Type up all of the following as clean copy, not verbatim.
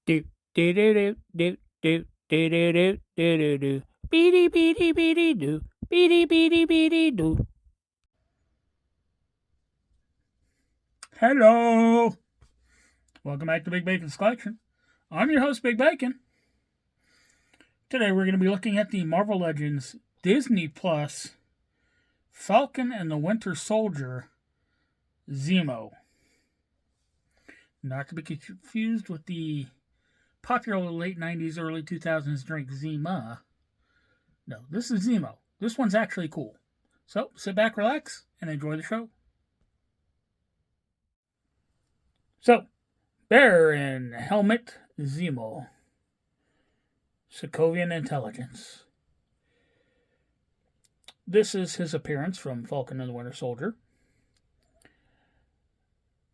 Do do do do do do do do do do do. Beady beady beady do. Beady beady beady do. Hello. Welcome back to Big Bacon's Collection. I'm your host, Big Bacon. Today we're going to be looking at the Marvel Legends Disney Plus Falcon and the Winter Soldier Zemo. Not to be confused with the popular late 90s, early 2000s drink Zima. No, this is Zemo. This one's actually cool. So sit back, relax, and enjoy the show. So, Bear in Helmet Zemo. Sokovian Intelligence. This is his appearance from Falcon and the Winter Soldier.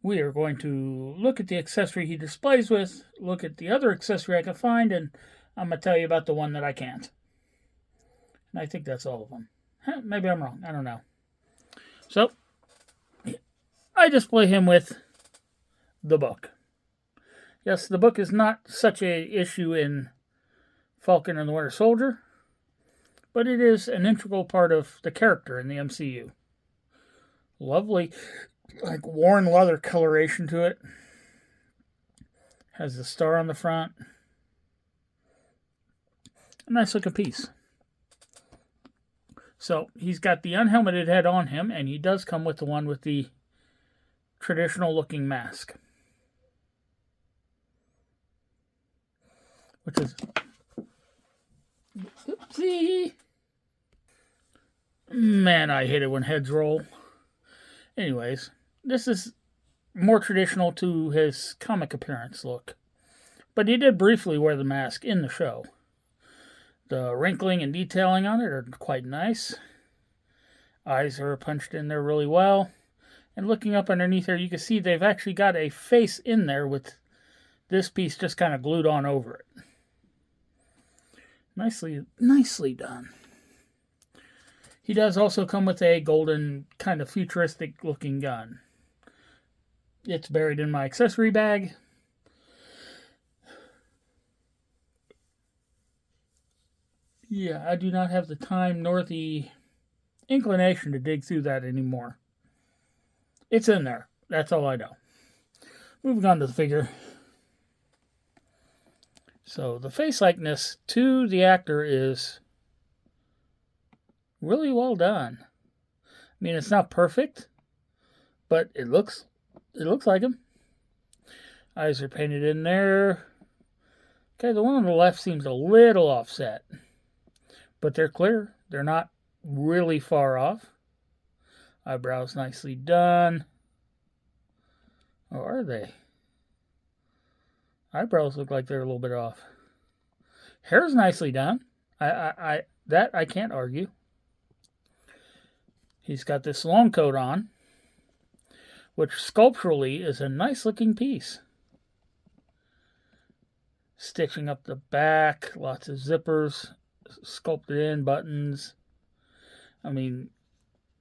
We are going to look at the accessory he displays with, look at the other accessory I can find, and I'm going to tell you about the one that I can't. And I think that's all of them. Maybe I'm wrong. I don't know. So, I display him with the book. Yes, the book is not such a issue in Falcon and the Winter Soldier, but it is an integral part of the character in the MCU. Lovely, like worn leather coloration to it. Has the star on the front. A nice looking piece. So he's got the unhelmeted head on him, and he does come with the one with the traditional looking mask. Which is... Oopsie! Man, I hate it when heads roll. Anyways, this is more traditional to his comic appearance look. But he did briefly wear the mask in the show. The wrinkling and detailing on it are quite nice. Eyes are punched in there really well. And looking up underneath there, you can see they've actually got a face in there with this piece just kind of glued on over it. Nicely done. He does also come with a golden, kind of futuristic looking gun. It's buried in my accessory bag. Yeah, I do not have the time nor the inclination to dig through that anymore. It's in there. That's all I know. Moving on to the figure. So the face likeness to the actor is really well done. I mean, it's not perfect, but it looks like him. Eyes are painted in there. Okay, the one on the left seems a little offset, but they're clear. They're not really far off. Eyebrows nicely done. Or are they? Eyebrows look like they're a little bit off. Hair's nicely done. I can't argue. He's got this long coat on, which sculpturally is a nice looking piece. Stitching up the back, lots of zippers, sculpted in buttons. I mean,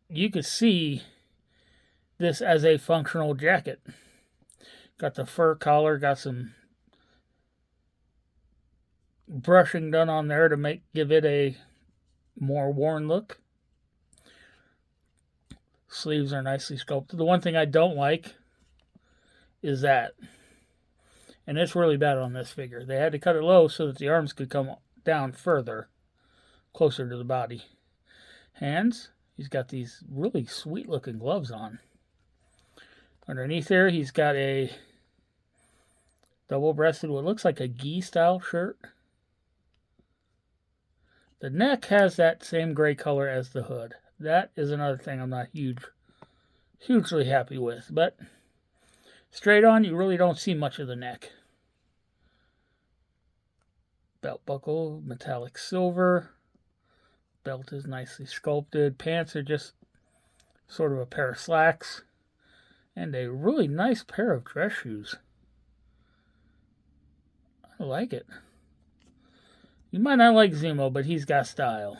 you could see this as a functional jacket. Got the fur collar, got some brushing done on there to give it a more worn look. Sleeves are nicely sculpted. The one thing I don't like is that. And it's really bad on this figure. They had to cut it low so that the arms could come down further, closer to the body. Hands, he's got these really sweet looking gloves on. Underneath there, he's got a double-breasted, what looks like a gi style shirt. The neck has that same gray color as the hood. That is another thing I'm not hugely happy with. But straight on, you really don't see much of the neck. Belt buckle, metallic silver. Belt is nicely sculpted. Pants are just sort of a pair of slacks. And a really nice pair of dress shoes. I like it. You might not like Zemo, but he's got style.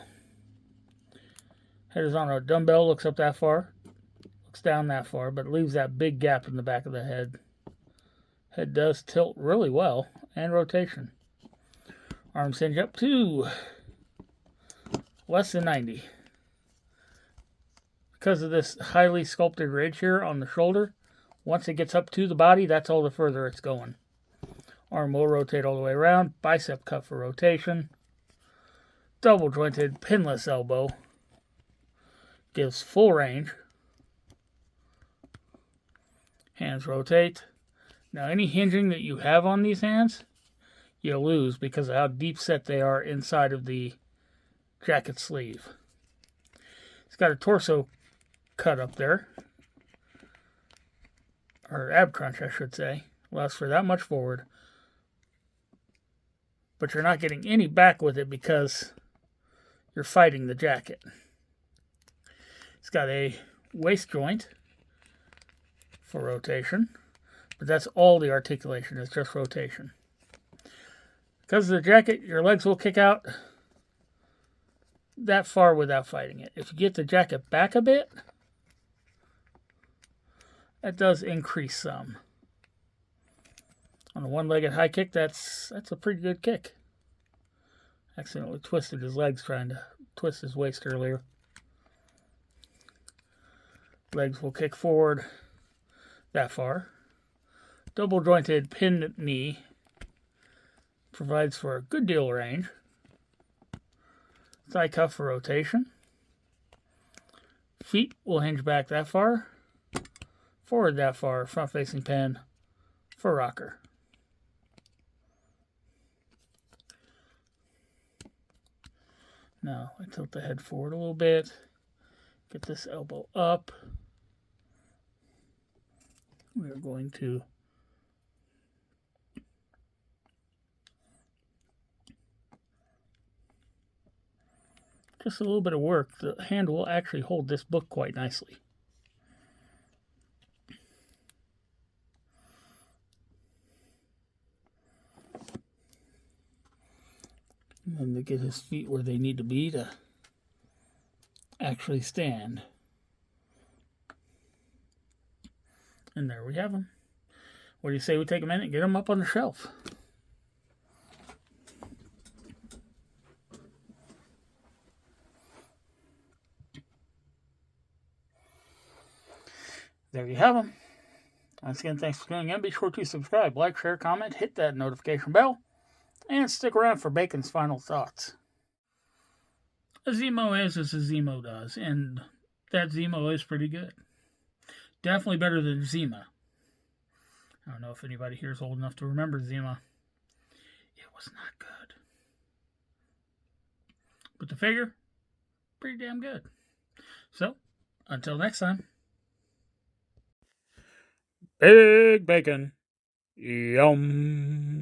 Head is on a dumbbell, looks up that far. Looks down that far, but leaves that big gap in the back of the head. Head does tilt really well. and rotation. Arms hinge up to less than 90. Because of this highly sculpted ridge here on the shoulder, once it gets up to the body, that's all the further it's going. Arm will rotate all the way around. Bicep cup for rotation. Double jointed pinless elbow. Gives full range. Hands rotate. Now any hinging that you have on these hands, you lose because of how deep set they are inside of the jacket sleeve. It's got a torso cut up there, or ab crunch I should say, allows for that much forward, but you're not getting any back with it because you're fighting the jacket. It's got a waist joint for rotation, but that's all the articulation, is just rotation. Because of the jacket, your legs will kick out that far without fighting it. If you get the jacket back a bit, that does increase some. On a one-legged high kick, that's a pretty good kick. Accidentally twisted his legs trying to twist his waist earlier. Legs will kick forward that far. Double jointed pinned knee provides for a good deal of range. Thigh cuff for rotation. Feet will hinge back that far. Forward that far, front facing pin for rocker. Now I tilt the head forward a little bit, get this elbow up. We are going to just a little bit of work. The hand will actually hold this book quite nicely. And then to get his feet where they need to be to actually stand. And there we have them. What do you say we take a minute and get them up on the shelf? There you have them. Once again, thanks for tuning in. Be sure to subscribe, like, share, comment, hit that notification bell, and stick around for Bacon's final thoughts. A Zemo is as a Zemo does, and that Zemo is pretty good. Definitely better than Zemo. I don't know if anybody here is old enough to remember Zemo. It was not good. But the figure, pretty damn good. So, until next time. Big Bacon. Yum.